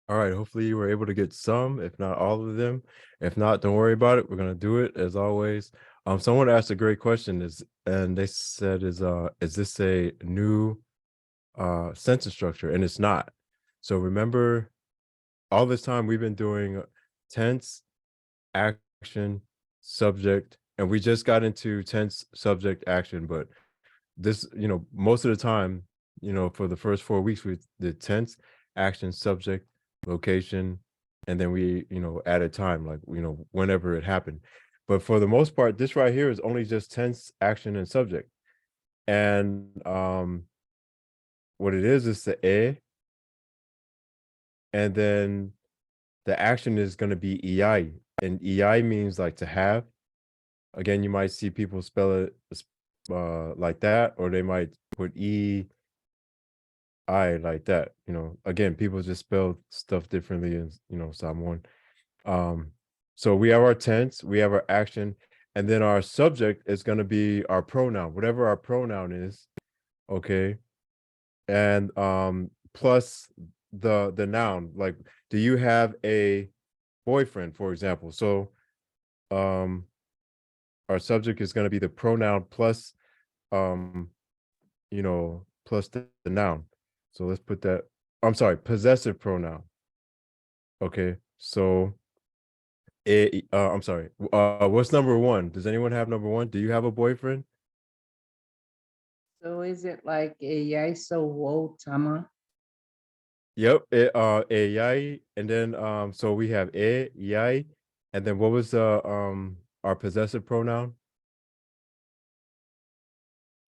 All right, hopefully you were able to get some, if not all of them. If not, don't worry about it. We're gonna do it as always. Someone asked a great question, and they said, is this a new sentence structure? And it's not. So remember, all this time we've been doing tense, action, subject, and we just got into tense, subject, action, but this, most of the time, for the first 4 weeks, we did tense, action, subject, location, and then we, added time, like, whenever it happened. But for the most part, this right here is only just tense, action, and subject. And what it is the e, and then the action is going to be ei, and ei means like to have. Again, you might see people spell it like that, or they might put I like that, again, people just spell stuff differently in, Samoan. Um, so we have our tense, we have our action, and then our subject is going to be our pronoun, whatever our pronoun is. Okay. And plus the noun, like, do you have a boyfriend, for example? So um our subject is going to be the pronoun plus um plus the noun. So let's put that, I'm sorry, possessive pronoun. Okay. So I'm sorry. What's number one? Does anyone have number one? Do you have a boyfriend? So is it like a yaiso wo tama? Yep. A yai, and then so we have a yai, and then what was our possessive pronoun?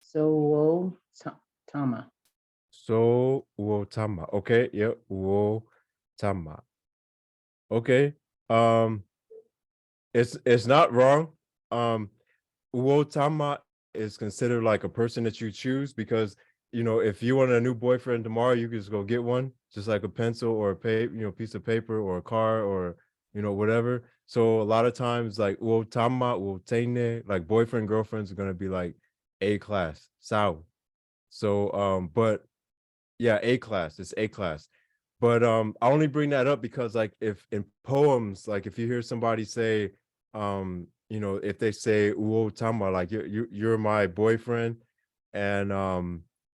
So wo tama. So tama. Okay. Yep. Tama. Okay. Um, it's not wrong. Um, Uotama is considered like a person that you choose because, if you want a new boyfriend tomorrow, you can just go get one, just like a pencil or a piece of paper or a car or, whatever. So a lot of times like Uotama, Uotene, like boyfriend, girlfriends are gonna be like A class, Sao. So but yeah, A class, it's A class. But I only bring that up because like if in poems, like if you hear somebody say, if they say "uo tama," like you're my boyfriend, and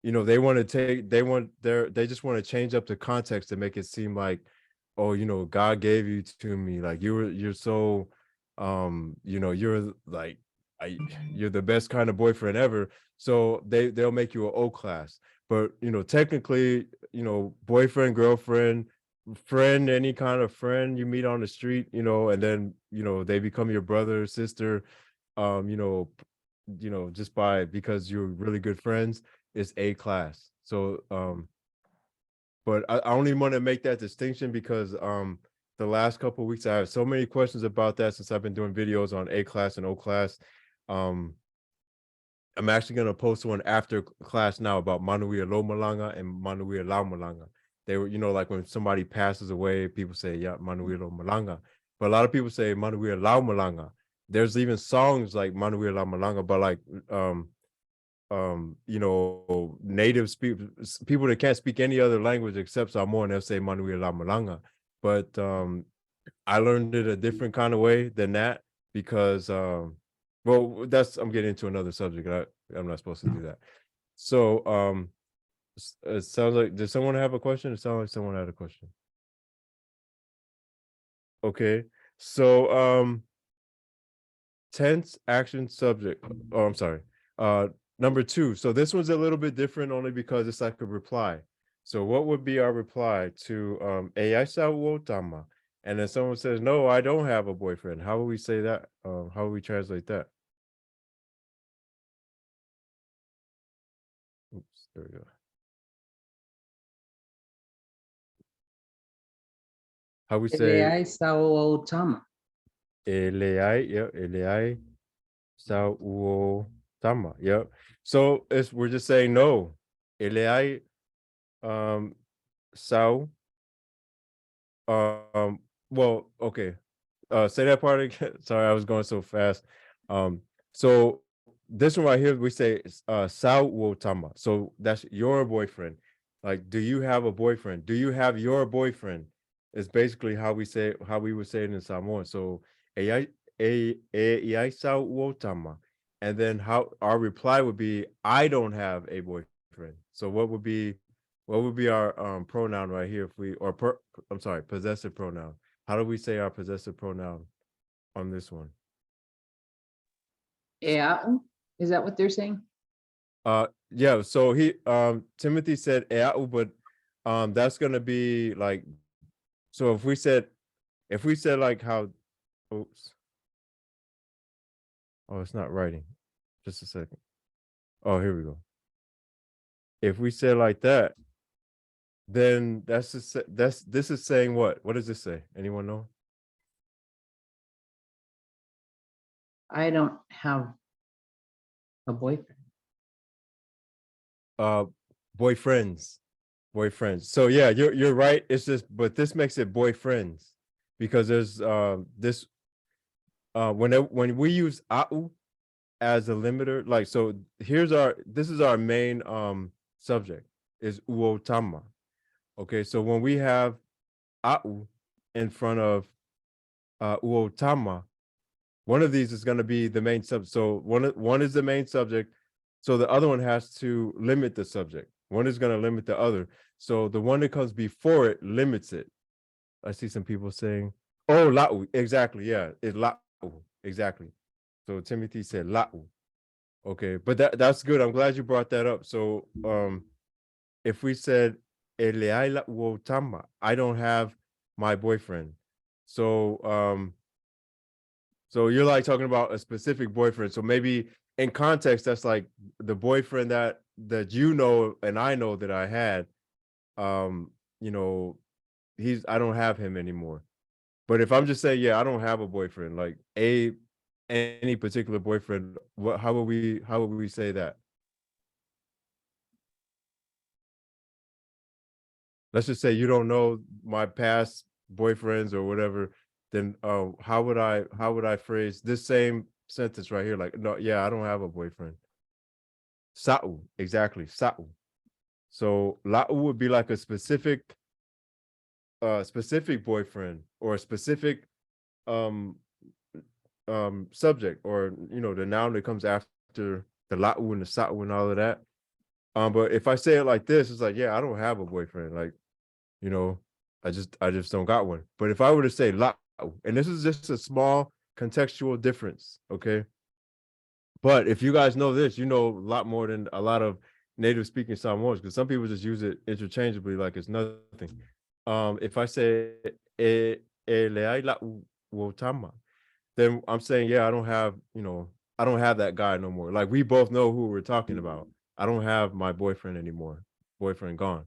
they want to take they just want to change up the context to make it seem like, oh, God gave you to me, like you're so you're like I you're the best kind of boyfriend ever. So they'll make you an O class. But technically, boyfriend, girlfriend, friend, any kind of friend you meet on the street, and then they become your brother or sister, just because you're really good friends, is A class. So but I only want to make that distinction because the last couple of weeks I have so many questions about that since I've been doing videos on A class and O class. um I'm actually gonna post one after class now about Manuia Lo Malanga and Manuia Lau Malanga. They were, like when somebody passes away, people say, yeah, Manuia Lo Malanga. But a lot of people say Manuia Lau Malanga. There's even songs like Manuia Lau Malanga, but like native people that can't speak any other language except Samoan, they'll say Manuia Lau Malanga. But I learned it a different kind of way than that because well, that's I'm getting into another subject. I'm not supposed to do that. So it sounds like, did someone have a question? It sounds like someone had a question. Okay. So tense, action, subject. Oh, I'm sorry. Uh number two. So this one's a little bit different only because it's like a reply. So what would be our reply to "Ei sa tama"? And then someone says, "No, I don't have a boyfriend." How would we say that? How would we translate that? Oops, there we go. How we Ele say yaiso wo tama. "Eleai"? Yep, "Eleai sa tama." Yep. So it's we're just saying no. "Eleai um sao." Well, okay. Say that part again. Sorry, I was going so fast. So this one right here, we say "Sao tama." So that's your boyfriend. Like, do you have a boyfriend? Do you have your boyfriend? is basically how we would say it in Samoan. So e sa uotama. And then how our reply would be, I don't have a boyfriend. So what would be our pronoun right here if we I'm sorry, possessive pronoun. How do we say our possessive pronoun on this one? Ea'u? Is that what they're saying? Yeah, so Timothy said ea'u, but that's gonna be like, so if we said like how, oops, oh, it's not writing. Just a second. Oh, here we go. If we said like that, then this is saying what? What does this say? Anyone know? I don't have a boyfriend. Uh, boyfriends, So yeah, you're right. It's just, but this makes it boyfriends because there's this when we use au as a limiter, like, so this is our main subject is uotama. Okay, so when we have au in front of uotama, one of these is going to be the main subject. So one is the main subject. So the other one has to limit the subject. One is going to limit the other. So the one that comes before it limits it. I see some people saying, "Oh, la'u." Exactly. Yeah, it's la'u. Exactly. So Timothy said la'u. Okay, but that's good. I'm glad you brought that up. So if we said "Eleai la'u tama," I don't have my boyfriend. So you're like talking about a specific boyfriend. So maybe in context, that's like the boyfriend that you know and I know that I had. Um, you know, I don't have him anymore. But if I'm just saying, yeah, I don't have a boyfriend, like any particular boyfriend, how would we say that? Let's just say you don't know my past boyfriends or whatever, then how would I phrase this same sentence right here? Like, no, yeah, I don't have a boyfriend. Sa'u, exactly, sa'u. So la'u would be like a specific boyfriend or a specific um subject, or the noun that comes after the la'u and the sa'u and all of that. But if I say it like this, it's like, yeah, I don't have a boyfriend. Like, you know, I just don't got one. But if I were to say la'u, and this is just a small contextual difference, okay? But if you guys know this, you know a lot more than a lot of native speaking Samoans, because some people just use it interchangeably like it's nothing. If I say leai la'u wotama, then I'm saying, yeah, I don't have that guy no more. Like, we both know who we're talking about. I don't have my boyfriend anymore. Boyfriend gone.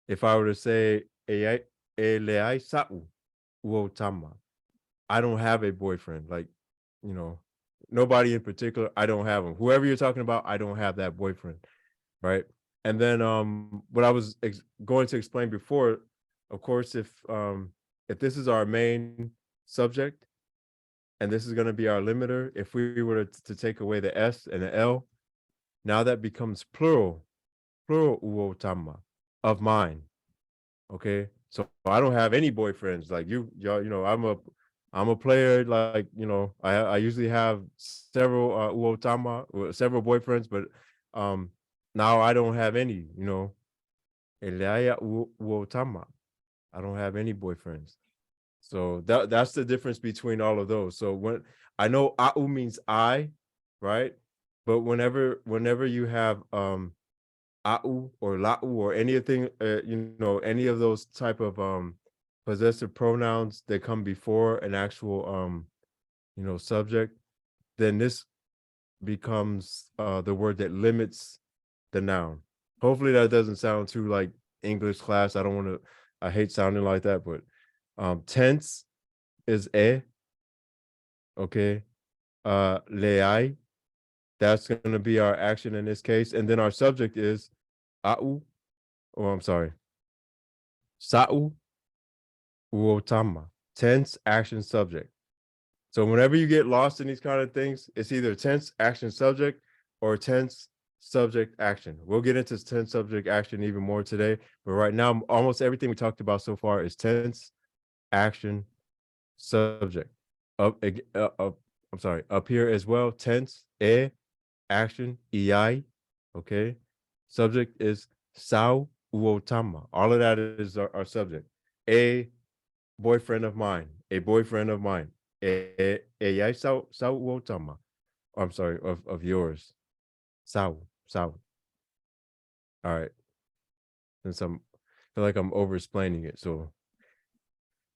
If I were to say leai sa'u wotama, I don't have a boyfriend. Like, you know, nobody in particular. I don't have him. Whoever you're talking about, I don't have that boyfriend, right? And then what I was going to explain before, of course, if this is our main subject and this is going to be our limiter, if we were to take away the s and the l, now that becomes plural uotama, of mine. Okay, so I don't have any boyfriends. Like, y'all, I'm a player. Like, I usually have several uotama, several boyfriends, but um now I don't have any. Elaya uotama. I don't have any boyfriends. So that's the difference between all of those. So when I know au means I, right? But whenever you have au or la'u or anything, any of those type of possessive pronouns that come before an actual subject, then this becomes the word that limits the noun. Hopefully that doesn't sound too like English class. I hate sounding like that, but tense is okay. Leai, that's gonna be our action in this case. And then our subject is au, or I'm sorry, sa'u uotama, tense, action, subject. So whenever you get lost in these kind of things, it's either tense, action, subject, or tense, subject, action. We'll get into tense, subject, action even more today, but right now, almost everything we talked about so far is tense, action, subject. I'm sorry, up here as well, tense, action, okay? Subject is sao uotama. All of that is our subject. A boyfriend of mine, a boyfriend of mine. Yai sao uotama. I'm sorry, of yours. Sao. All right. Since I feel like I'm over explaining it. So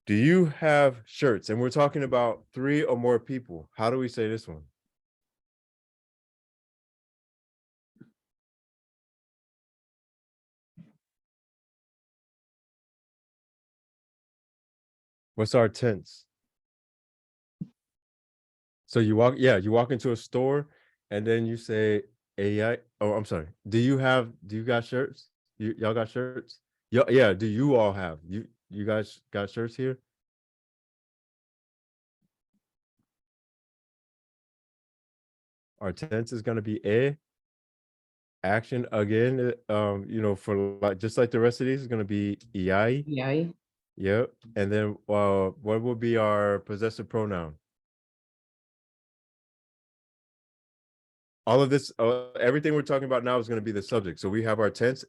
do you have shirts? And we're talking about 3 or more people. How do we say this one? What's our tense? So you walk into a store and then you say AI. Oh, I'm sorry. Do you got shirts? Y'all got shirts? Yeah, do you all have? You guys got shirts here? Our tense is gonna be a action again. For like just like the rest of these is gonna be ei. Yay. Yep. And then what will be our possessive pronoun? All of this, everything we're talking about now is going to be the subject. So we have our tense,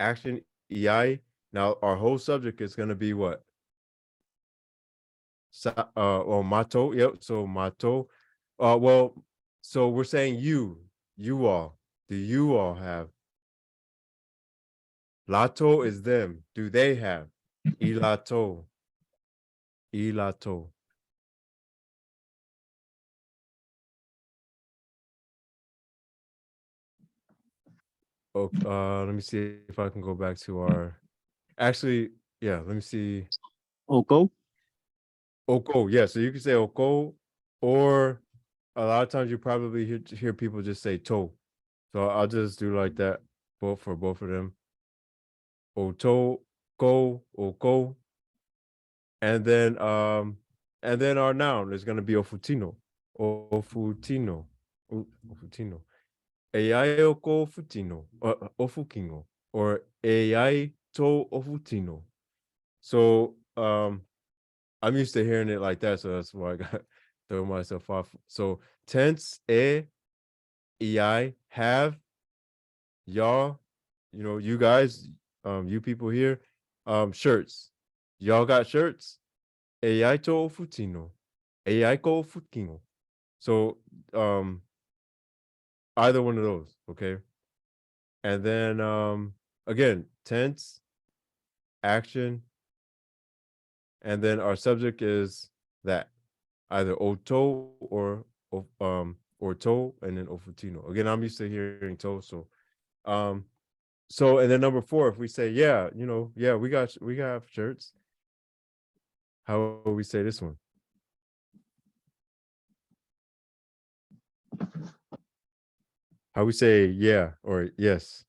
action, ei. Now our whole subject is going to be what? Or mato. Yep. So mato. So we're saying you all. Do you all have? Lato is them. Do they have? Ilato. Ilato. Okay, let me see if I can go back to our. Actually, yeah. Let me see. Oko. Oko, yeah. So you can say oko, or a lot of times you probably hear people just say to. So I'll just do like that for both of them. Oto, ko, oko, and then our noun is gonna be ofutino. Ofutino. Ofutino. Ei oko ofutino. Ofukingo. Or ei to ofutino. So I'm used to hearing it like that, so that's why I got throw myself off. So tense, ei, have, y'all, you guys, you people here, shirts. Y'all got shirts? Ei to ofutino. Ei ko ofukingo. So either one of those, okay? And then again, tense, action, and then our subject is that. Either oto or to and then ofutino. Again, I'm used to hearing to, so and then number 4, if we say we got shirts. How will we say this one? How we say yeah or yes?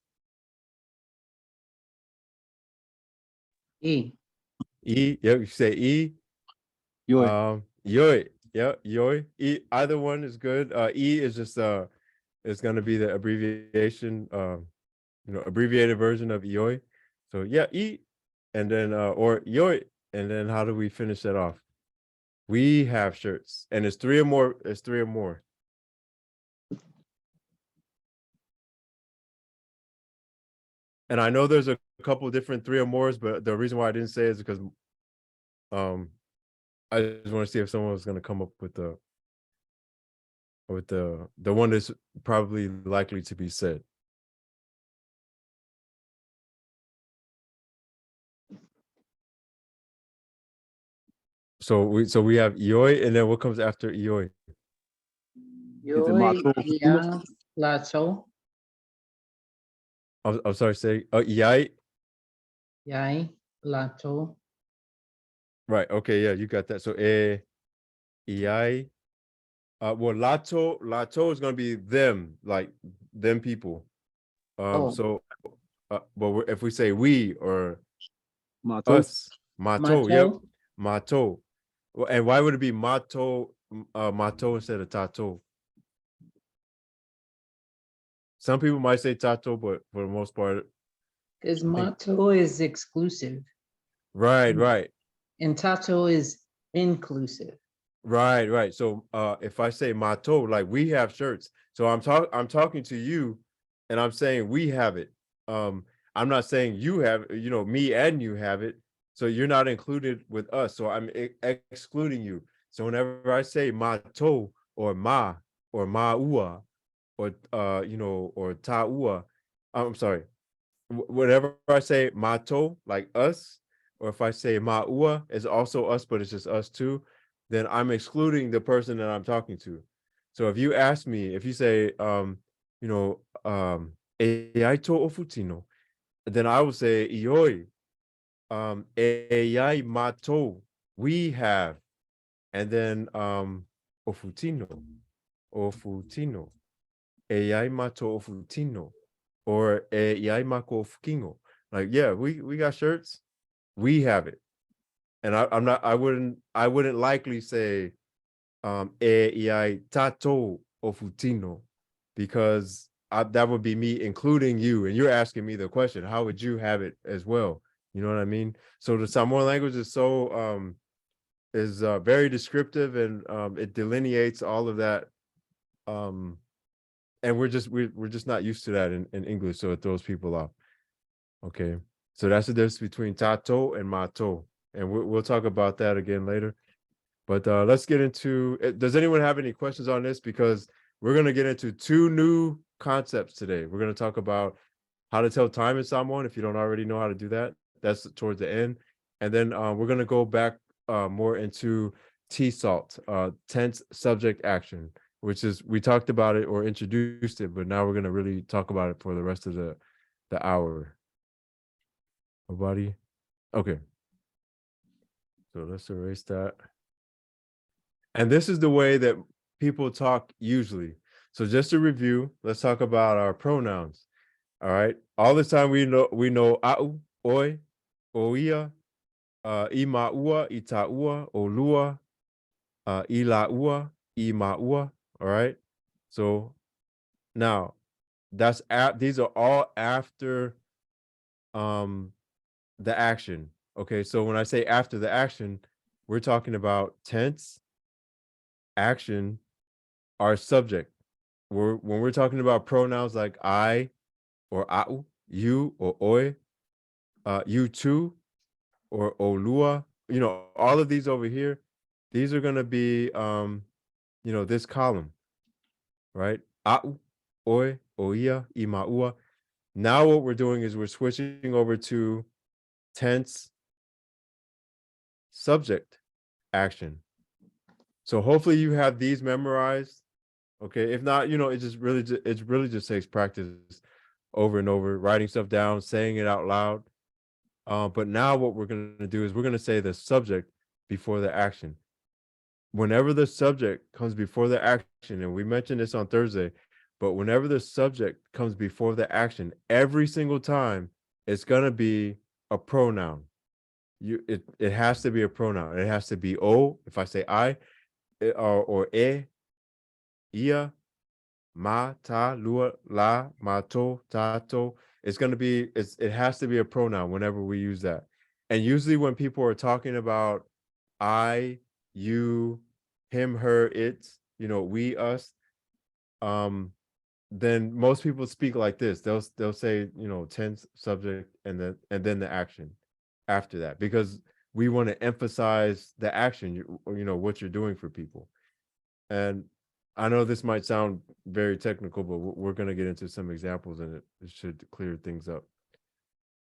E. You say e. Yoi. Yoi. Yeah, yoi. E. Either one is good. E is just it's gonna be the abbreviation, abbreviated version of yoi. So yeah, e, and then or yoi, and then how do we finish that off? We have shirts, and it's 3 or more. It's 3 or more. And I know there's a couple different 3 or mores, but the reason why I didn't say it is because I just want to see if someone was going to come up with the one that's probably likely to be said. So we have ioi, and then what comes after ioi? Is it Yoy. mato? Yeah. Lato. I'm sorry, say iai. Yay. Lato. Right. Okay. Yeah, you got that. So iai. Well, lato is gonna be them, like them people. Oh. So, but if we say we or Mato. us, mato. Yep, Mato. mato. Well, and why would it be mato, mato instead of tato? Some people might say tato, but for the most part, Because I think mato is exclusive. right. And tato is inclusive. Right. So if I say mato, like we have shirts. So I'm talking to you and I'm saying we have it. I'm not saying you have, me and you have it. So you're not included with us. So I'm excluding you. So whenever I say mato or maua or or taua, I'm sorry. Whenever I say mato, like us, or if I say maua, it's also us, but it's just us too, then I'm excluding the person that I'm talking to. So if you ask me, if you say, e ai to ofutino, then I will say, ioi, e ai mato, we have, and then ofutino, ofutino, e ai mato ofutino, or e ai mako fukingo. Like, yeah, we got shirts, we have it. And I wouldn't likely say e ai tato ofutino, because that would be me including you, and you're asking me the question, how would you have it as well? You know what I mean? So the Samoan language is so very descriptive, and it delineates all of that. And we're just not used to that in English, so it throws people off. Okay, so that's the difference between tato and mato, and we'll talk about that again later. But let's get into it. Does anyone have any questions on this? Because we're going to get into two new concepts today. We're going to talk about how to tell time in Samoan, if you don't already know how to do that. That's towards the end. And then we're going to go back more into T-SALT, tense subject action, which is, we talked about it or introduced it, but now we're going to really talk about it for the rest of the hour. Nobody? Okay. So let's erase that. And this is the way that people talk usually. So just to review, let's talk about our pronouns. All right. All this time we know au, oi, oia, imaua, itaua, olua, ilaua, imaua. All right. So now these are all after the action. Okay. So when I say after the action, we're talking about tense, action, our subject. When we're talking about pronouns like I or au, you or oi, you too, or olua, all of these over here, these are gonna be this column, right? Au, oi, oia, imaua. Now what we're doing is we're switching over to tense subject action. So hopefully you have these memorized. Okay, if not, it really just takes practice over and over, writing stuff down, saying it out loud. But now what we're going to do is we're going to say the subject before the action. Whenever the subject comes before the action, and we mentioned this on Thursday, but whenever the subject comes before the action, every single time it's going to be a pronoun. It has to be a pronoun. It has to be o, if I say I, or e, ia, ma, ta, lua, la, mato, tato. It has to be a pronoun whenever we use that. And usually when people are talking about I, you, him, her, it, we, us, then most people speak like this. They'll say, tense subject and then the action after that, because we want to emphasize the action, what you're doing for people. And I know this might sound very technical, but we're going to get into some examples, and it should clear things up.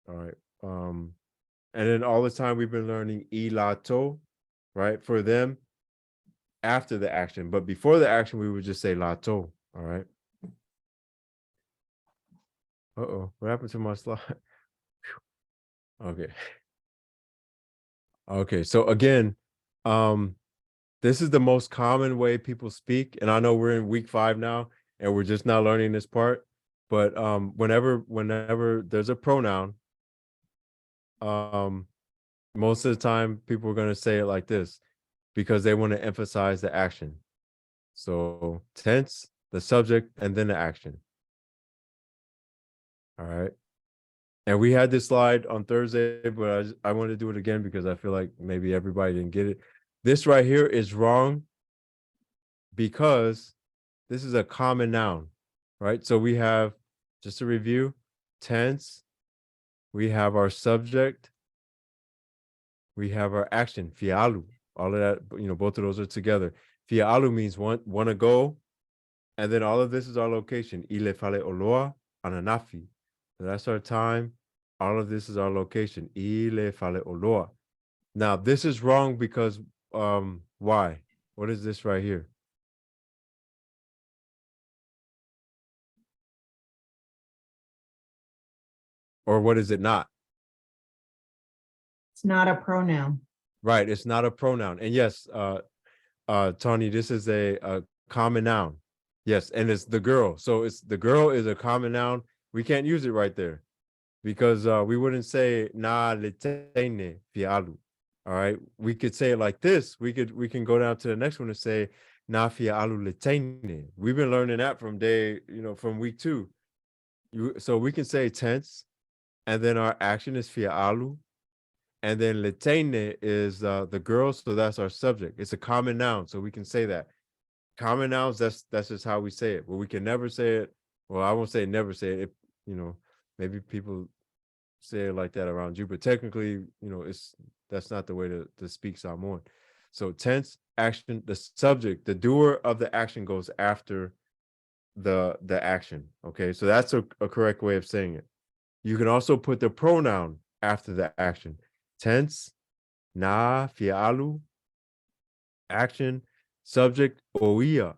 All right. And then all the time we've been learning ilato, right? For them after the action, but before the action, we would just say lato. All right. Uh-oh, what happened to my slide? Okay. Okay. So again, this is the most common way people speak. And I know we're in week 5 now, and we're just now learning this part. But whenever there's a pronoun, most of the time people are going to say it like this because they want to emphasize the action. So tense, the subject, and then the action. All right. And we had this slide on Thursday, but I wanted to do it again because I feel like maybe everybody didn't get it. This right here is wrong because this is a common noun, right? So we have, just to review, tense, we have our subject, we have our action, fialu. All of that, both of those are together. Fialu means want to go, and then all of this is our location. Ile fale oloa ananafi. So that's our time. All of this is our location. Ile fale oloa. Now this is wrong because why? What is this right here? Or what is it not? It's not a pronoun. Right, it's not a pronoun. And yes, Tony, this is a common noun. Yes, and it's the girl. So it's the girl is a common noun. We can't use it right there because we wouldn't say na letene fialu. All right, we could say it like this. We can go down to the next one and say na fialu letene. We've been learning that from from week 2. So we can say tense, and then our action is fialu. And then letene is the girl, so that's our subject. It's a common noun, so we can say that. Common nouns, that's just how we say it. But we can never say it. Well, I won't say never say it. Maybe people say it like that around you, but technically, that's not the way to speak Samoan. So tense, action, the subject, the doer of the action goes after the action. Okay, so that's a correct way of saying it. You can also put the pronoun after the action. Tense, na, fialu, action, subject, oia.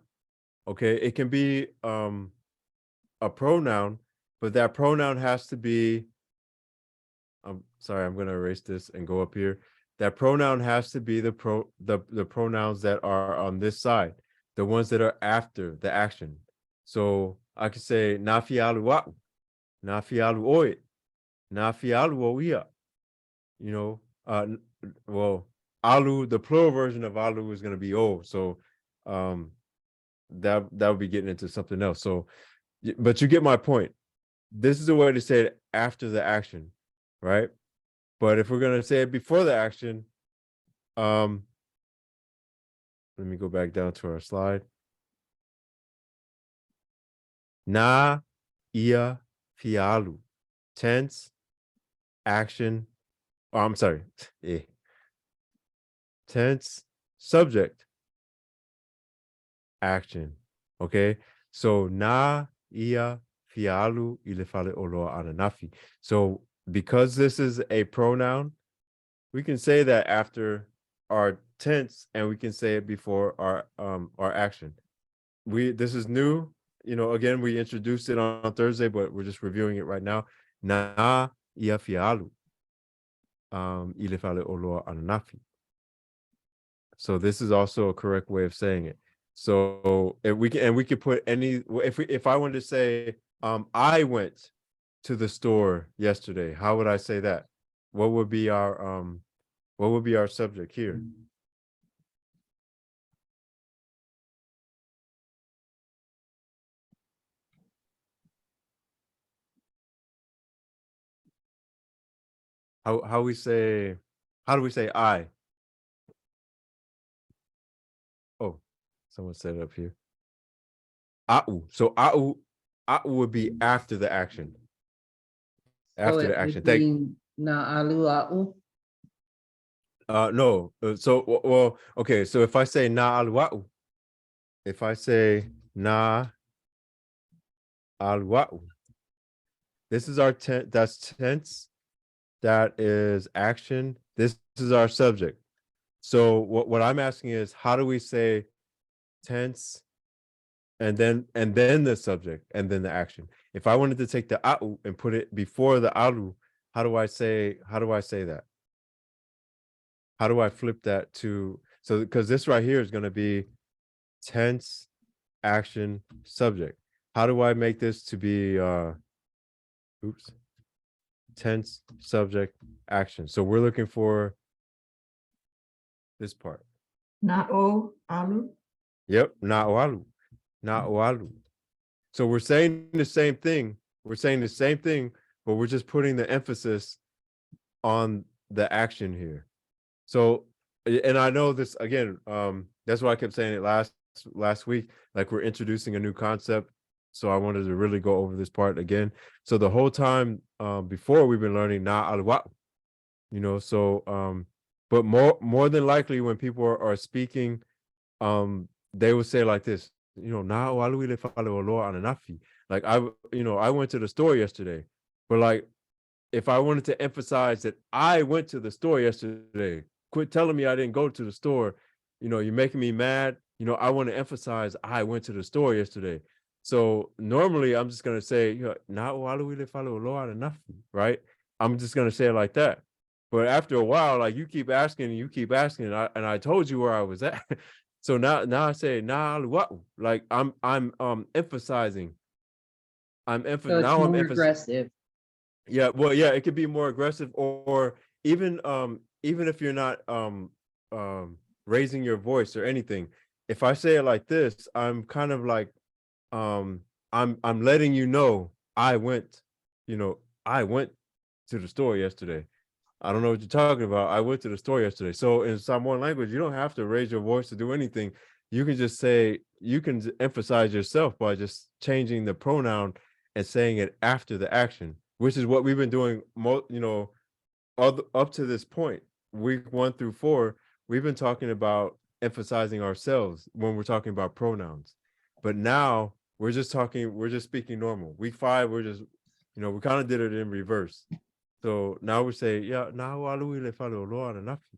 Okay, it can be a pronoun, but that pronoun has to be, I'm sorry, I'm going to erase this and go up here. That pronoun has to be the pronouns that are on this side, the ones that are after the action. So I could say na fialu wa'u, na fialu oit, na fialu oia. Well, alu, the plural version of alu is going to be o. So that would be getting into something else. So, but you get my point. This is a way to say it after the action, right? But if we're going to say it before the action, let me go back down to our slide. Na, ia, fialu. Tense, action. Oh, I'm sorry. Tense, subject, action. Okay. So na, ia, fialu, ilefale oloa ananafi. So because this is a pronoun, we can say that after our tense, and we can say it before our action. This is new. Again, we introduced it on Thursday, but we're just reviewing it right now. Na, ia, fialu, ilefale oloa ananafi. So this is also a correct way of saying it. So if we could put any, if I wanted to say I went to the store yesterday, how would I say that? What would be our subject here? How do we say I? Oh, someone said it up here. A'u. So a'u would be after the action. After the action. Na alu a'u. No. So well, okay. So if I say na alua'u, if I say na alua'u, this is our tense. That's tense. That is action. This is our subject. So what I'm asking is, how do we say tense and then the subject and then the action? If I wanted to take the a'u and put it before the alu, how do I say that? How do I flip that to, so because this right here is going to be tense, action, subject. How do I make this to be tense, subject, action? So we're looking for this part. Na o alu. Yep, na oalu. Na oalu. So we're saying the same thing. We're saying the same thing, but we're just putting the emphasis on the action here. So, and I know this again, that's why I kept saying it last week, like we're introducing a new concept. So I wanted to really go over this part again. So the whole time before, we've been learning na alwa, so but more than likely when people are speaking, they would say like this, na o alui le fale o loa ananafi. Like I went to the store yesterday, but like if I wanted to emphasize that I went to the store yesterday, quit telling me I didn't go to the store. You're making me mad. I want to emphasize I went to the store yesterday. So normally I'm just gonna say, na o alui le fale o loa ananafi, right? I'm just gonna say it like that. But after a while, like you keep asking and you keep asking, and I told you where I was at. So now I say nah what, like I'm emphasizing. So it's Now I'm more emphasizing. aggressive. Yeah, well, yeah, it could be more aggressive, or even if you're not raising your voice or anything. If I say it like this, I'm kind of like I'm letting you know I went, I went to the store yesterday. I don't know what you're talking about. I went to the store yesterday. So in Samoan language, you don't have to raise your voice to do anything. You can just say, you can emphasize yourself by just changing the pronoun and saying it after the action, which is what we've been doing, up to this point. Week 1 through 4, we've been talking about emphasizing ourselves when we're talking about pronouns. But now we're just speaking normal. Week 5, we're just, we kind of did it in reverse. So now we say, yeah, now alui le fale o loa ananafi.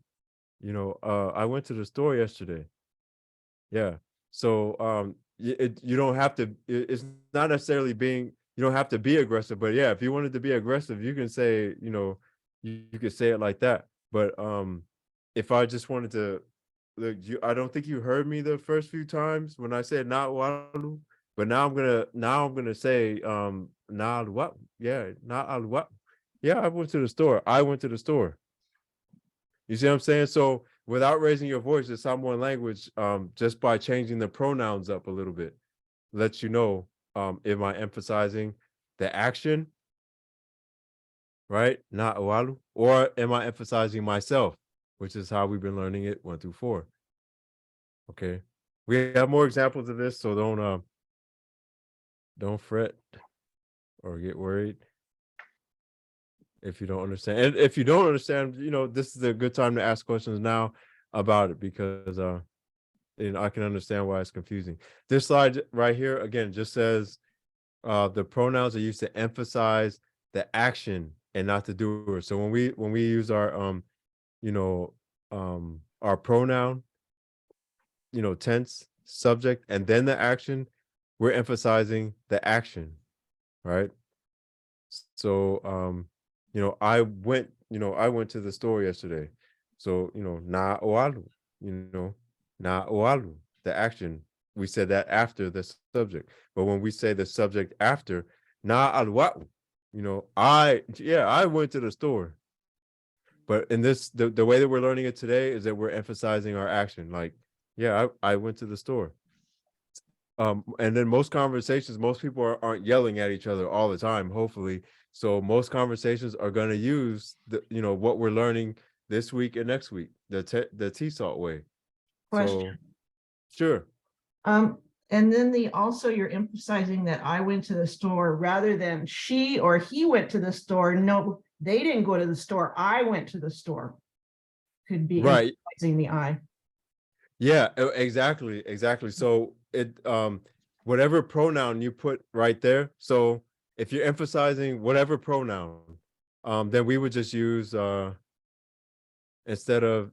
I went to the store yesterday. Yeah. So you don't have to, it's not necessarily you don't have to be aggressive, but yeah, if you wanted to be aggressive, you can say, you could say it like that. But if I just wanted to, look, I don't think you heard me the first few times when I said na walu, but now I'm gonna say na aluwa. Yeah, na aluwa. Yeah, I went to the store. I went to the store. You see what I'm saying? So without raising your voice, in Samoan language, just by changing the pronouns up a little bit, lets you know, am I emphasizing the action, right? Na oalu, or am I emphasizing myself, which is how we've been learning it 1 through 4. Okay. We have more examples of this, so don't fret or get worried if you don't understand. And if you don't understand, this is a good time to ask questions now about it, because I can understand why it's confusing. This slide right here again just says the pronouns are used to emphasize the action and not the doer. So when we use our our pronoun, tense, subject, and then the action, we're emphasizing the action, right? So I went to the store yesterday. So na oalu, na oalu, the action. We said that after the subject. But when we say the subject after, na alwa, I went to the store. But in this, the way that we're learning it today is that we're emphasizing our action. Like, yeah, I went to the store. And then most conversations, most people aren't yelling at each other all the time, hopefully. So most conversations are going to use what we're learning this week and next week, the T-SALT way. Question. So, sure. And then you're emphasizing that I went to the store rather than she or he went to the store. No, they didn't go to the store. I went to the store. Could be Right. emphasizing the I. Yeah, exactly. So it whatever pronoun you put right there. So if you're emphasizing whatever pronoun, then we would just use instead of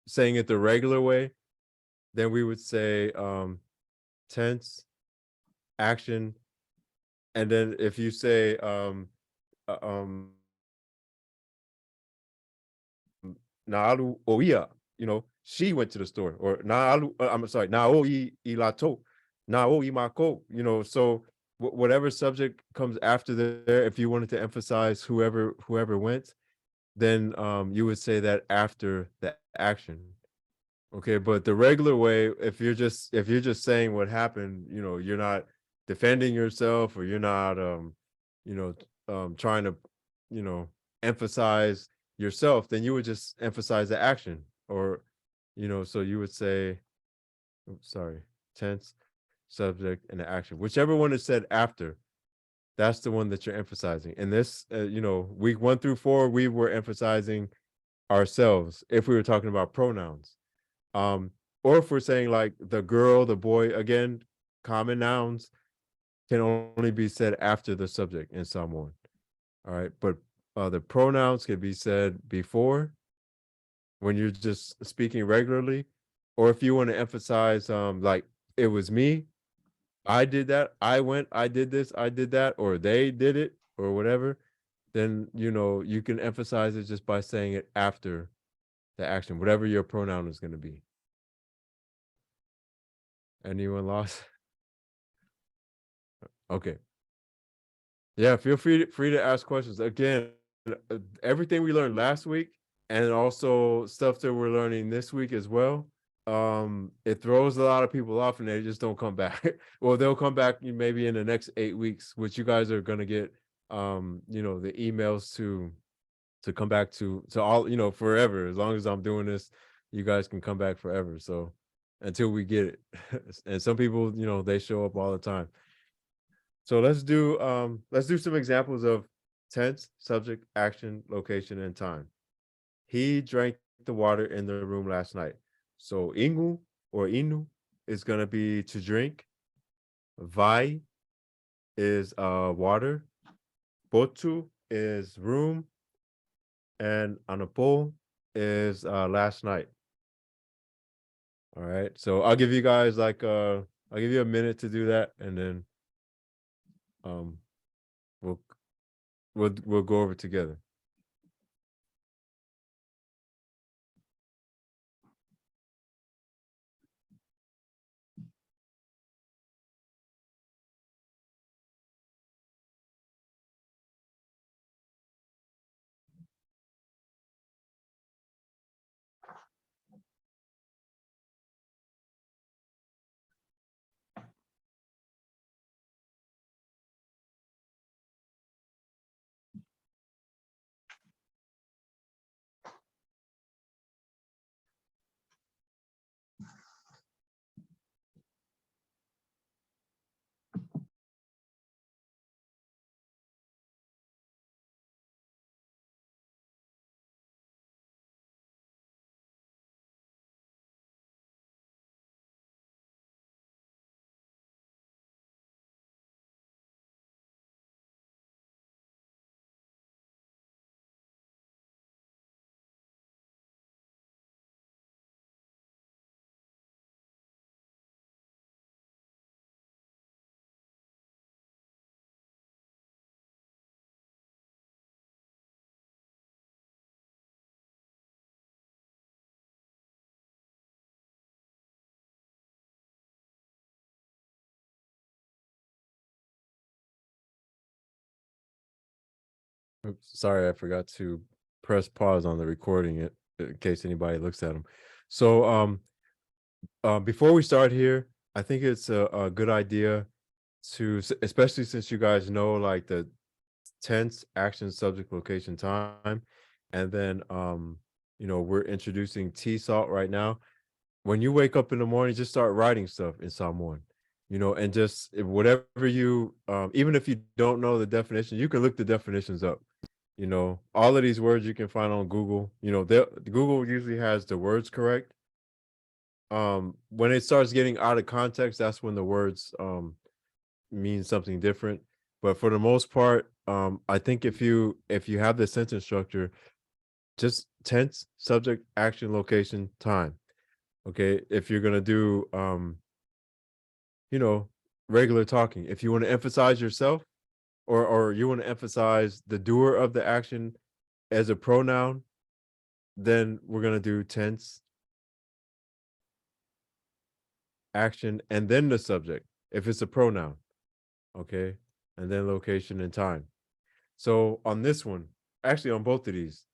saying it the regular way, then we would say tense, action, and then if you say naalu oia, she went to the store, or naalu I'm sorry, nao I lato, nao I mako, so whatever subject comes after there, if you wanted to emphasize whoever went, then you would say that after the action. Okay, but the regular way, if you're just saying what happened, you're not defending yourself, or you're not trying to, emphasize yourself, then you would just emphasize the action, or, so you would say, sorry, tense, subject, and the action. Whichever one is said after, that's the one that you're emphasizing. And this, week 1 through 4, we were emphasizing ourselves if we were talking about pronouns. Or if we're saying like the girl, the boy, again, common nouns can only be said after the subject in Samoan. All right. But the pronouns can be said before when you're just speaking regularly. Or if you want to emphasize like it was me, I did that, I went, I did this, I did that, or they did it, or whatever, then you can emphasize it just by saying it after the action, whatever your pronoun is going to be. Anyone lost? Okay. Yeah, feel free to ask questions. Again, everything we learned last week and also stuff that we're learning this week as well. It throws a lot of people off and they just don't come back. Well, they'll come back maybe in the next 8 weeks, which you guys are gonna get the emails to come back to all, forever. As long as I'm doing this, you guys can come back forever. So until we get it. And some people, they show up all the time. So let's do some examples of tense, subject, action, location, and time. He drank the water in the room last night. So ingu or inu is gonna be to drink. Vai is water. Botu is room. And anapo is last night. All right. So I'll give you guys I'll give you a minute to do that, and then we'll go over together. Oops, sorry, I forgot to press pause on the recording it in case anybody looks at them. So before we start here, I think it's a good idea to, especially since you guys know like the tense, action, subject, location, time, and then we're introducing T-SALT right now. When you wake up in the morning, just start writing stuff in Samoan, and just whatever you, even if you don't know the definition, you can look the definitions up. All of these words you can find on Google. Google usually has the words correct. When it starts getting out of context, that's when the words mean something different. But for the most part, I think if you have the sentence structure, just tense, subject, action, location, time. Okay, if you're gonna do regular talking, if you want to emphasize yourself, or you want to emphasize the doer of the action as a pronoun, then we're gonna do tense, action, and then the subject if it's a pronoun. Okay, and then location and time. So on this one, actually on both of these,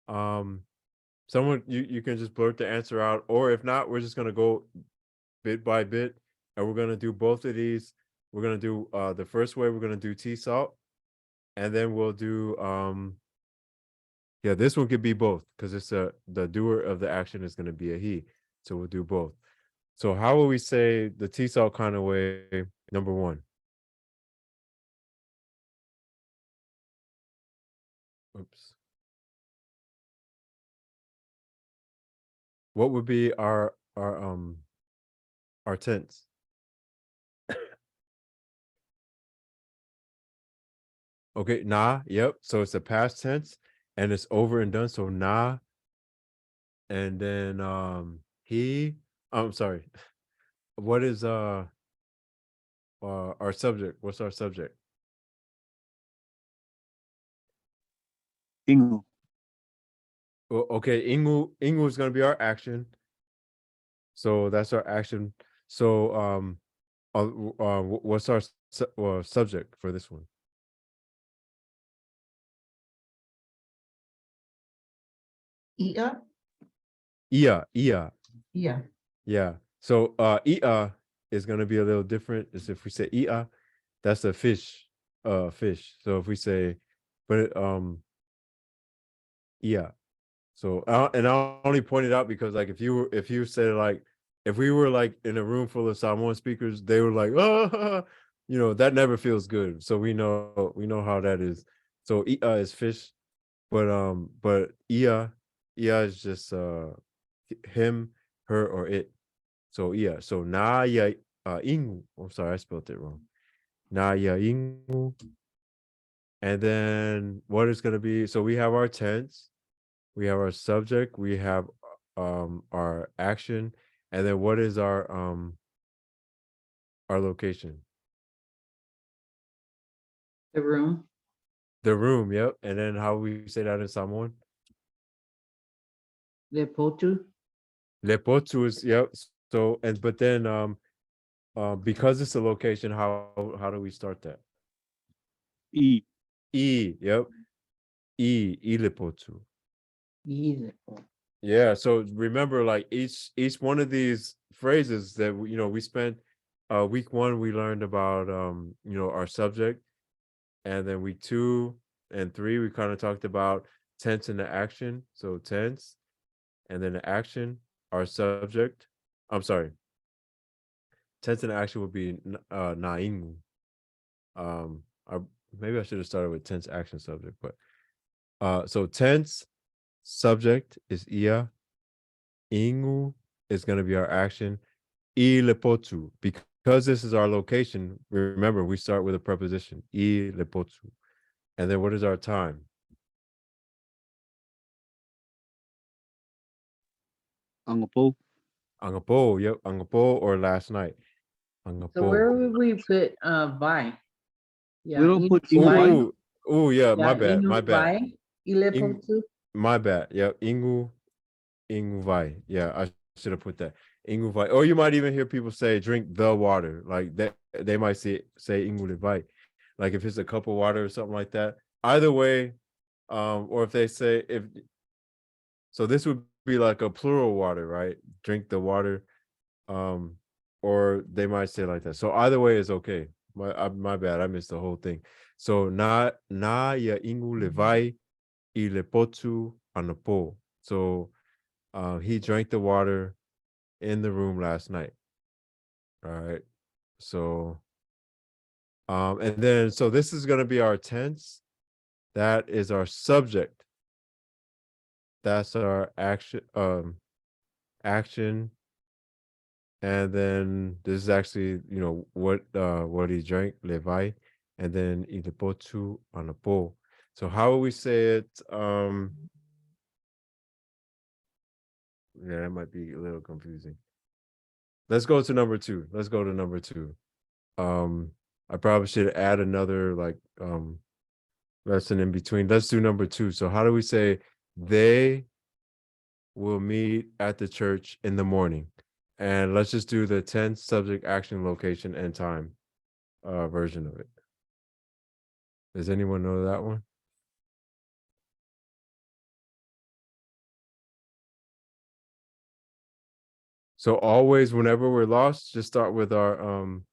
someone you can just blurt the answer out, or if not, we're just gonna go bit by bit, and we're gonna do both of these. We're gonna do the first way, we're gonna do T-SALT, and then we'll do yeah, this one could be both because it's the doer of the action is going to be a he. So we'll do both. So how will we say the T-SALT kind of way number one? Oops. What would be our tense? Okay, nah, yep. So it's a past tense and it's over and done. So nah, and then I'm sorry. What is our subject? What's our subject? Ingu. Okay, Ingu is gonna be our action. So that's our action. So what's our subject for this one? Ia? Ia, ia. Yeah. Yeah. So ia is gonna be a little different. Is if we say ia, that's a fish, fish. So if we say, but ia. So and I only pointed out because like if you said like if we were like in a room full of Samoan speakers, they were like, oh, you know, that never feels good. So we know how that is. So ia is fish, but ia is just him, her, or it. So yeah, so na ya ingu. I'm sorry, I spelled it wrong. Na ya ingu. And then what is gonna be? So we have our tense, we have our subject, we have our action, and then what is our location? The room. The room, yep. And then how we say that in Samoan? Lepotu. Lepotu is yep. So and but then because it's a location, how do we start that? I. Yep. I lepotu. Ilepo. Yeah, so remember like each one of these phrases that we spent week 1 we learned about our subject, and then week 2 and 3 we kind of talked about tense and the action. So tense and then the action, our subject. I'm sorry. Tense and action would be naingu. I, maybe I should have started with tense action subject, but so tense subject is ia. Ingu is going to be our action. I lepotu. Because this is our location, remember, we start with a preposition. I lepotu. And then what is our time? Angapo. Angapo. Yep. Angapo or last night. Angapo. So where would we put by? Yeah, We don't put Inu vai. Ingu. Oh, yeah. My Yeah, bad. Inu My bad. vai. Ilepotu. My bad. Yep. Ingu vai. Yeah, I should have put that. Ingu vai. Or you might even hear people say, drink the water. Like that, they might say Ingu vai. Like if it's a cup of water or something like that. Either way, or if they say so this would be like a plural water, right? Drink the water. Or they might say like that. So either way is okay. My bad. I missed the whole thing. So na ya ingu levai I lepotu anapo. So he drank the water in the room last night. All right. So and then so this is going to be our tense. That is our subject. That's our action. And then this is actually, what he drank, levai, and then ilipotu anapo. So how will we say it? Yeah, that might be a little confusing. Let's go to number 2. Let's go to number 2. I probably should add another lesson in between. Let's do number 2. So how do we say they will meet at the church in the morning? And let's just do the tense, subject, action, location, and time version of it. Does anyone know that one? So always, whenever we're lost, just start with our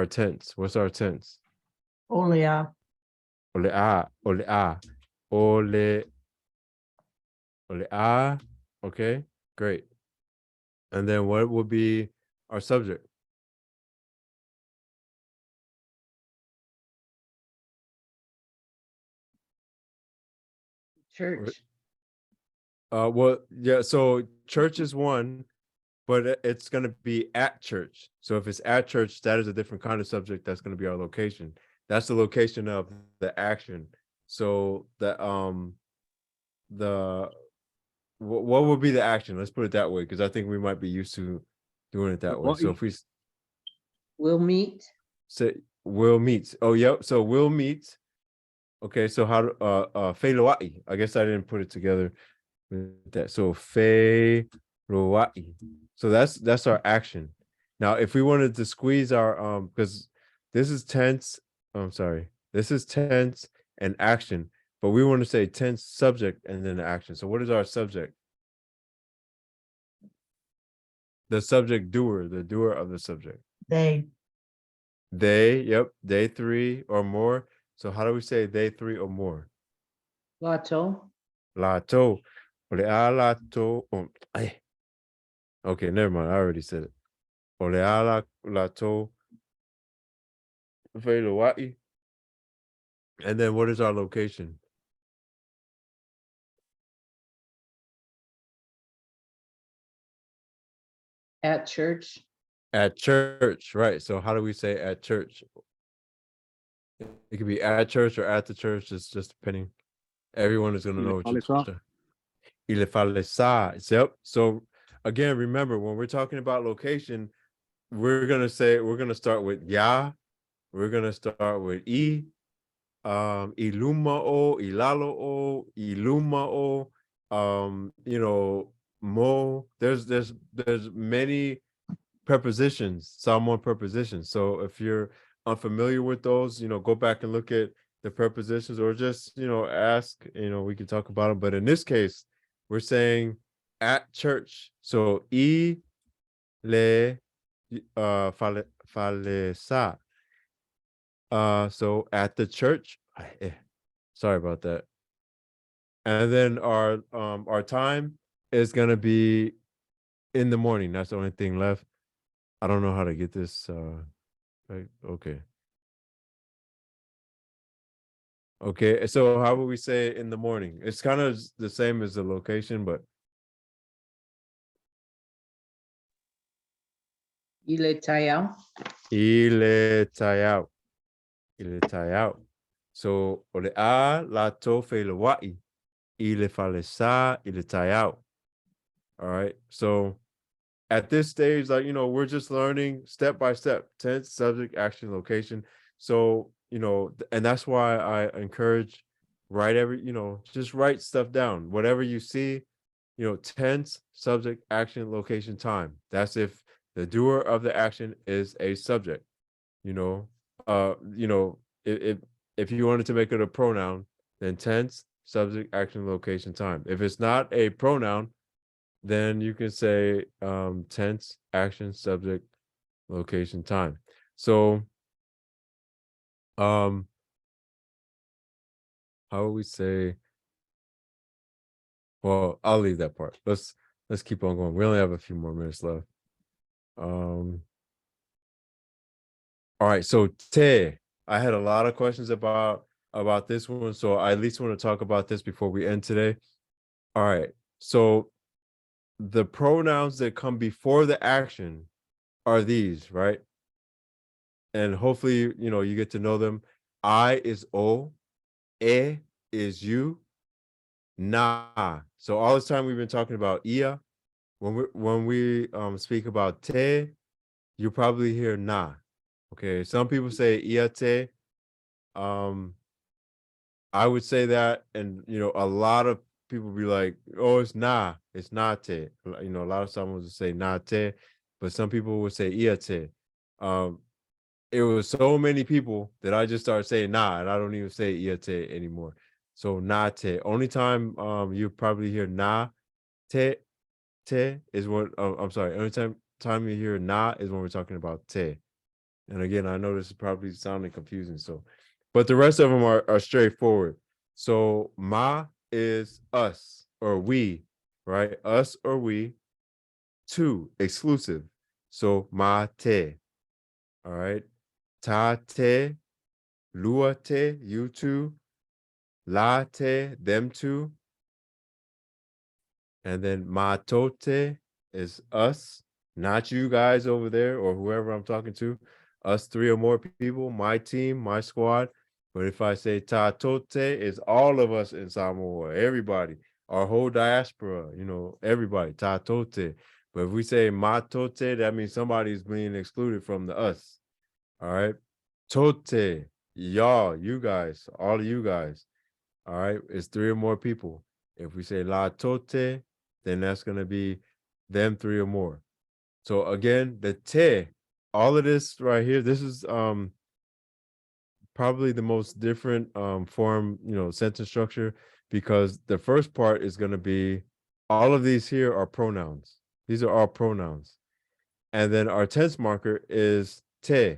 tense. What's our tense? Olia. Ole a, ole a, ole, ole a. Okay, great. And then what would be our subject? Church. Well, yeah, so church is one, but it's going to be at church. So if it's at church, that is a different kind of subject. That's going to be our location. That's the location of the action. So the what would be the action? Let's put it that way, because I think we might be used to doing it that way. So if we We'll meet. say we'll meet, oh yep, so we'll meet. Okay, so how Feiloa'i. I guess I didn't put it together with that. So Feiloa'i. So that's our action. Now, if we wanted to squeeze our because this is tense, I'm sorry, this is tense and action, but we want to say tense subject and then the action. So what is our subject? The subject doer, the doer of the subject. They, Yep, they three or more. So how do we say they three or more? Lato. Lato. Ole a lato. Ay. Okay, never mind. I already said it. Ole a lato. Feiloa'i. And then what is our location? At church. At church, right? So how do we say at church? It could be at church or at the church. It's just depending. Everyone is going to know what Ilefalesa. you're Ilefalesa. Yep. So again, remember when we're talking about location, we're gonna start with ya. We're gonna start with e. Iluma'o, ilala'o, iluma'o. Mo. There's many prepositions, Samoan prepositions. So if you're unfamiliar with those, go back and look at the prepositions or just, ask, we can talk about them. But in this case, we're saying at church. So le falesa. So at the church. Sorry about that. And then our time is gonna be in the morning. That's the only thing left. I don't know how to get this right. Okay. Okay, so how would we say it in the morning? It's kind of the same as the location, but Ile tayao. ile tayao. Ile tayao. So ole a lato feiloa'i. Ile falesa ile tayao. All right. So at this stage, like, we're just learning step by step, tense, subject, action, location. So, and that's why I encourage just write stuff down. Whatever you see, tense, subject, action, location, time. That's if the doer of the action is a subject, you know. If you wanted to make it a pronoun, then tense, subject, action, location, time. If it's not a pronoun, then you can say tense, action, subject, location, time. So how would we say, well, I'll leave that part. Let's keep on going. We only have a few more minutes left. All right, so te. I had a lot of questions about this one, so I at least want to talk about this before we end today. All right, so the pronouns that come before the action are these, right? And hopefully, you get to know them. I is O, E is you, na. So all this time we've been talking about ia. When we speak about te, you probably hear na. Okay, some people say ia te. I would say that, and a lot of people be like, "Oh, it's not te." A lot of someone would say na te, but some people would say ia te. It was so many people that I just started saying nah, and I don't even say ia te anymore. So na te. Only time you probably hear na te is when I'm sorry. Only time you hear na is when we're talking about te. And again, I know this is probably sounding confusing. So but the rest of them are straightforward. So ma is us or we, right? Us or we. Two, exclusive. So ma te. All right. Ta te, lua te, you two. La te, them two. And then ma tote is us, not you guys over there or whoever I'm talking to. Us three or more people, my team, my squad. But if I say ta tote, it's all of us in Samoa, everybody, our whole diaspora, you know, everybody, ta tote. But if we say ma tote, that means somebody's being excluded from the us. All right. Tote, y'all, you guys, all of you guys. All right. It's three or more people. If we say la tote, then that's going to be them three or more. So again, the te, all of this right here, this is probably the most different form, you know, sentence structure, because the first part is going to be all of these here are pronouns. These are all pronouns. And then our tense marker is te.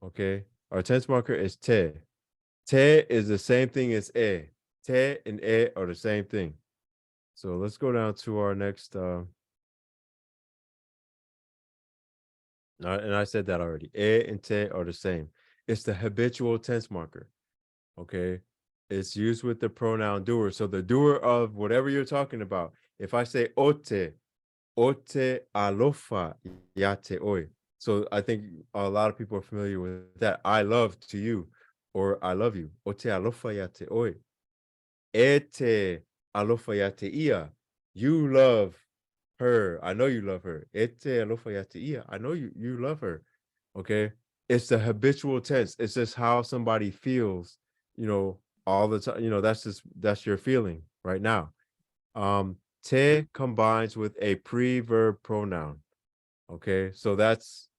Okay. Our tense marker is te. Te is the same thing as e. Te and e are the same thing. So let's go down to our next and I said that already. E and te are the same. It's the habitual tense marker. Okay. It's used with the pronoun doer. So the doer of whatever you're talking about. If I say ote alofa yate oi. So I think a lot of people are familiar with that. I love to you, or I love you. Ote alofa yate oi. Ete alofa yate ia. You love her. I know you love her. Ete alofa yate ia. I know you love her. Okay. It's the habitual tense. It's just how somebody feels, you know, all the time. You know, that's your feeling right now. Te combines with a pre-verb pronoun. Okay, so that's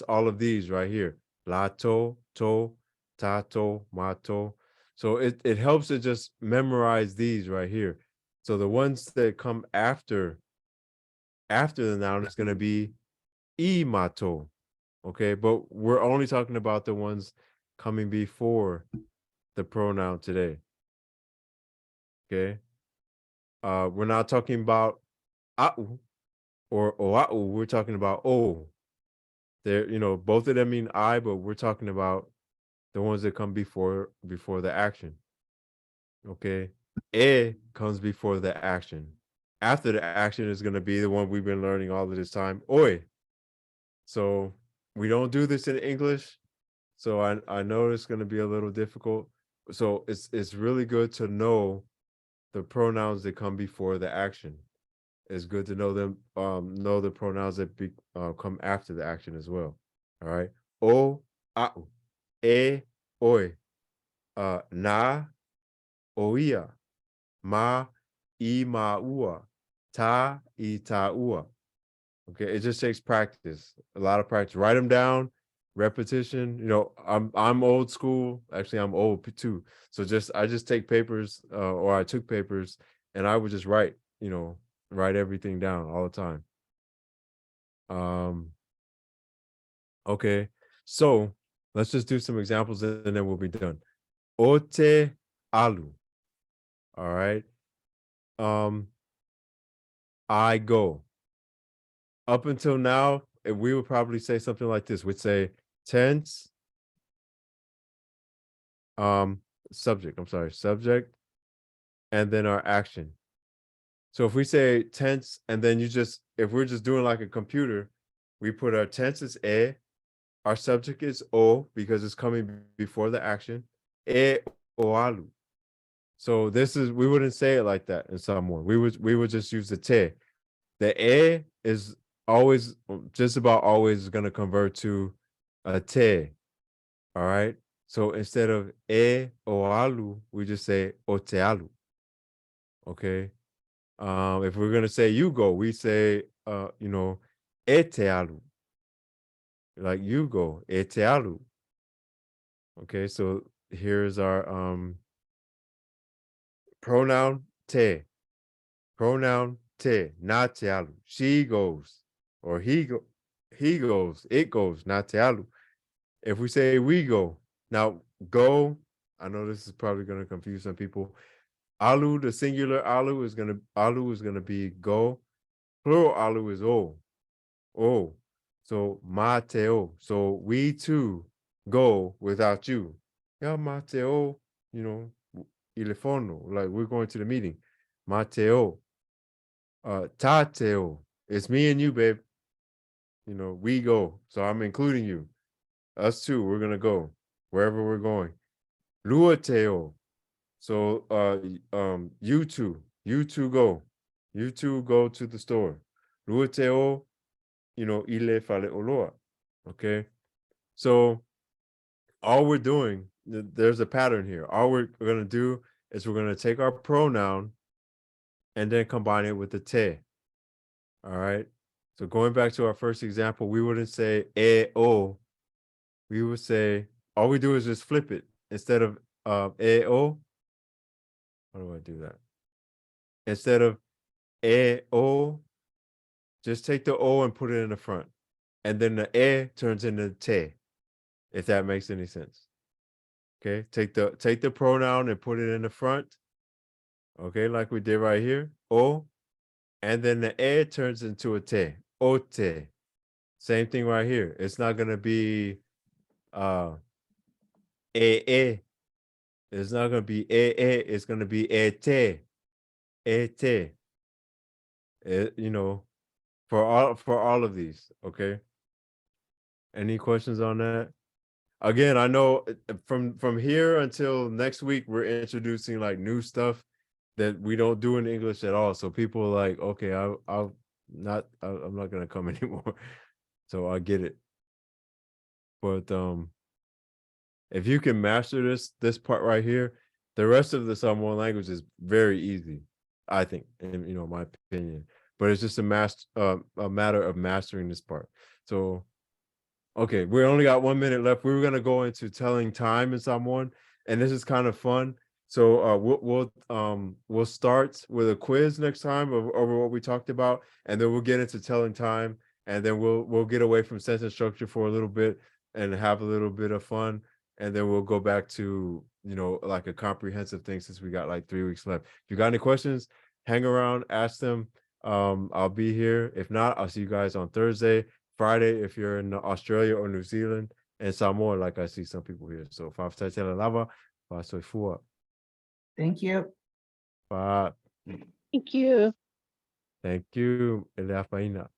all of these right here. Lato, to, tato, mato. So it helps to just memorize these right here. So the ones that come after the noun is going to be imato. Okay, but we're only talking about the ones coming before the pronoun today. Okay. We're not talking about a'u or oa'u. We're talking about o. There, you know, both of them mean I, but we're talking about the ones that come before the action. Okay. E comes before the action. After the action is going to be the one we've been learning all of this time. Oi. So we don't do this in English. So I know it's going to be a little difficult. So it's really good to know the pronouns that come before the action. It's good to know them, know the pronouns that come after the action as well. All right. O, au, e, oi, na, oia, ma, I, ma, ua, ta, I, ta, ua. Okay. It just takes practice, a lot of practice. Write them down, repetition. You know, I'm old school. Actually, I'm old too. So I just take papers, or I took papers, and I would just write, you know, write everything down all the time. Okay, so let's just do some examples and then we'll be done. Ote alu. All right. I go. Up until now, we would probably say something like this. We'd say tense, subject, I'm sorry, subject, and then our action. So if we say tense, and then if we're just doing like a computer, we put our tense as e, our subject is o because it's coming before the action, e o alu. So we wouldn't say it like that in Samoan. We would just use the te. The e is always, just about always, going to convert to a te. All right. So instead of e o alu, we just say o te alu. Okay. If we're gonna say you go, we say you know, e te alu. Like you go, e te alu. Okay, so here's our pronoun te. Pronoun te, na te alu. She goes, or he goes, it goes, na te alu. If we say we go, now go. I know this is probably going to confuse some people. Alu, the singular alu is gonna be go. Plural alu is o. O. So Mateo. So we too go without you. Yeah, Mateo, you know, ilefono, like we're going to the meeting. Mateo. Tateo. It's me and you, babe. You know, we go. So I'm including you. Us too, we're gonna go wherever we're going. Luateo. So you two go. You two go to the store. Luateo, you know, ile fale oloa. Okay. So all we're doing, there's a pattern here. All we're gonna do is we're gonna take our pronoun and then combine it with the te. All right. So going back to our first example, we wouldn't say e o. We would say, all we do is just flip it. Instead of e o, how do I do that? Instead of e o, just take the o and put it in the front. And then the e turns into te, if that makes any sense. Okay, take the pronoun and put it in the front. Okay, like we did right here. O. And then the e turns into a te. Ote. Same thing right here. It's not gonna be e. It's not gonna be e. It's gonna be ete. Ete. You know, for all of these. Okay. Any questions on that? Again, I know from here until next week, we're introducing like new stuff that we don't do in English at all. So people are like, okay, I'm not gonna come anymore. So I get it. But if you can master this part right here, the rest of the Samoan language is very easy, I think, in my opinion. But it's just a matter of mastering this part. So okay, we only got 1 minute left. We were gonna go into telling time in Samoan, and this is kind of fun. So we'll start with a quiz next time over what we talked about, and then we'll get into telling time, and then we'll get away from sentence structure for a little bit and have a little bit of fun, and then we'll go back to like a comprehensive thing since we got like 3 weeks left. If you got any questions, hang around, ask them. I'll be here. If not, I'll see you guys on Thursday. Friday, if you're in Australia or New Zealand, and Samoa, like I see some people here. So, lava, soy fua, Thank you. fa. Thank you. Thank you, Eleafaina.